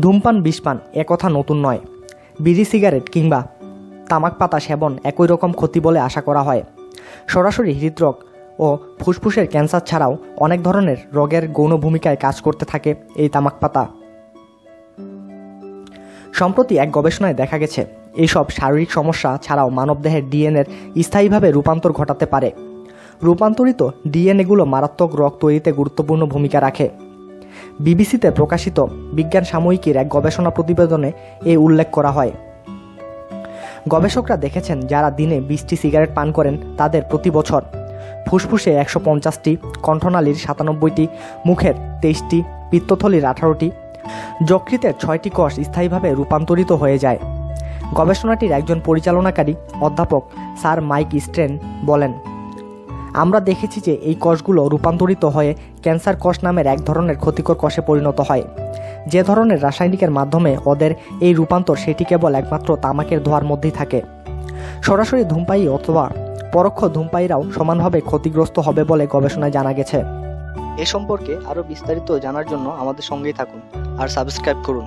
ধূমপান বিষপান একথা নতুন নয়। বিড়ি সিগারেট কিংবা তামাক পাতা সেবন একই রকম ক্ষতি বলে আশা করা হয়। সরাসরি হৃদরোগ ও ফুসফুসের ক্যান্সার ছাড়াও অনেক ধরনের রোগের গৌণ ভূমিকায় কাজ করতে থাকে এই তামাক পাতা। সম্প্রতি এক গবেষণায় দেখা গেছে এইসব শারীরিক সমস্যা ছাড়াও মানবদেহের ডিএনএর স্থায়ীভাবে রূপান্তর ঘটাতে পারে। রূপান্তরিত ডিএনএগুলো মারাত্মক রোগ তৈরিতে গুরুত্বপূর্ণ ভূমিকা রাখে। বিবিসিতে প্রকাশিত বিজ্ঞান সাময়িকীর এক গবেষণা প্রতিবেদনে এই উল্লেখ করা হয়। গবেষকরা দেখেছেন যারা দিনে 20টি সিগারেট পান করেন তাদের প্রতি বছর ফুসফুসে 150টি, কণ্ঠনালীর 97টি, মুখের 23টি, পিত্তথলির 18টি, যকৃতের 6টি কোষ স্থায়ীভাবে রূপান্তরিত হয়ে যায়। গবেষণাটির একজন পরিচালনাকারী অধ্যাপক স্যার মাইক স্ট্রেন বলেন, আমরা দেখেছি যে এই কোষগুলো রূপান্তরিত হয়ে ক্যান্সার কোষ নামের এক ধরনের ক্ষতিকর কোষে পরিণত হয়। যে ধরনের রাসায়নিকের মাধ্যমে ওদের এই রূপান্তর সেটি কেবল একমাত্র তামাকের ধোঁয়ার মধ্যেই থাকে। সরাসরি ধূমপায়ী অথবা পরোক্ষ ধূমপায়ীরাও সমানভাবে ক্ষতিগ্রস্ত হবে বলে গবেষণায় জানা গেছে। এ সম্পর্কে আরও বিস্তারিত জানার জন্য আমাদের সঙ্গেই থাকুন আর সাবস্ক্রাইব করুন।